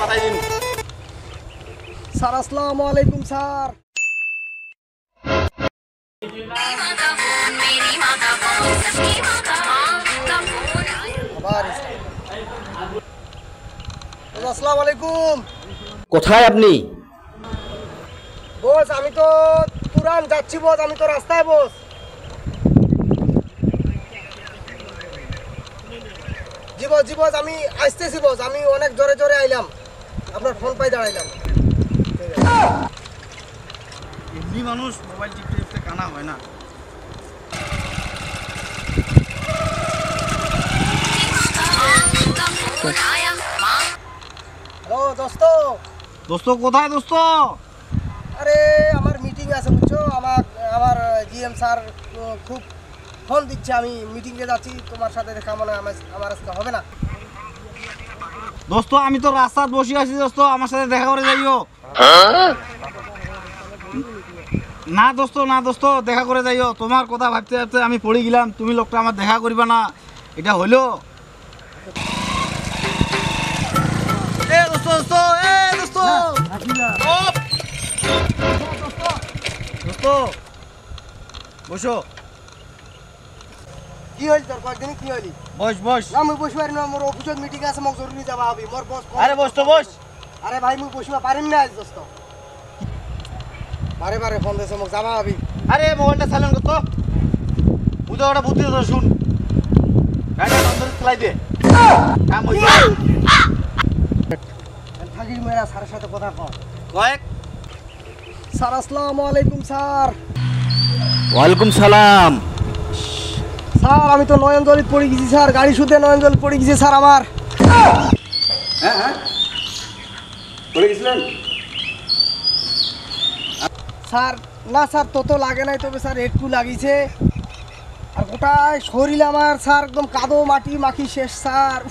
পাঠাই দিন। স্যার আসসালামু আলাইকুম স্যার। আসসালামু আলাইকুম। কোথায় আপনি? বস আমি তো তুরান যাচ্ছি বস, আমি তো রাস্তায় বস। জি বস আমি আসতেছি বস, আমি অনেক জোরে জোরে আইলাম, আপনার ফোন পাই দাঁড়াইলাম। এমনি মানুষ মোবাইল টিপতে টিপতে কানা হয় না। হ্যালো দোস্ত। দোস্ত কোথায় দোস্ত? আরে আমার মিটিং আছে বুঝছো, আমার জিএম স্যার খুব ফোন দিচ্ছে, আমি মিটিংয়ে যাচ্ছি, তোমার সাথে দেখা মনে হয় আমার আজকে হবে না। দোস্ত আমি তো রাস্তায় বসে আছি দোস্ত, আমার সাথে দেখা করে যাইও। না দোস্ত দেখা করে যাইও। তোমার কথা ভাবতে ভাবতে আমি পড়ে গেলাম, তুমি লোকটা আমার দেখা করবা না, এটা হইলো? এ দোস্ত দোস্ত এ দোস্ত দোস্ত বসো। কি হইল তোর কয়েকদিন কি হইলি? বস। না মুই বসি পারি না, মোর অফিসত মিটিং আছে, মোক জরুরি যাবা হবে। মোর বস আরে বস। আরে ভাই মুই বসিবা পারিম না আজ দোস্ত, বারে ফোন দিছে, মোক যাবা হবে। আরে মোবাইলটা সাইলেন্ট করতো, বুঝো ওটা বুদ্ধি তো শুন, গাড়িটা বন্ধ করে চালাই দে, কাম হইছে। থাকি মেরা স্যারের সাথে কথা কও। কয়েক স্যার আসসালামু আলাইকুম স্যার। ওয়ালাইকুম সালাম। স্যার আমি তো নয়নজলি পড়ে গেছি স্যার, গাড়ি শুতে নয়নজলি পড়ে গেছে স্যার আমার। হ্যাঁ পড়ে গেছিলেন? স্যার না স্যার তো লাগে নাই, তবে স্যার একটু লাগিয়েছে, আর গোটায় শরীর আমার স্যার একদম কাদো মাটি মাখি শেষ স্যার।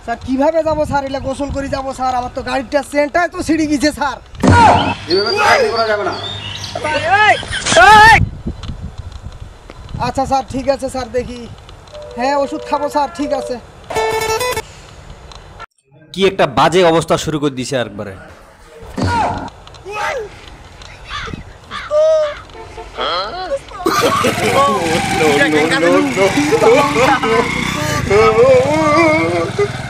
স্যার কিভাবে যাবো স্যার, এলে গোসল করে যাবো স্যার, আমার তো গাড়িটা চেনটাই তো ছিঁড়ে গেছে স্যার। এভাবে তো গাড়ি করা যাবে না। আচ্ছা স্যার ঠিক আছে স্যার, দেখি হ্যাঁ ওষুধ খাবো স্যার, ঠিক আছে। কি একটা বাজে অবস্থা শুরু করে দিছে একবারে। No.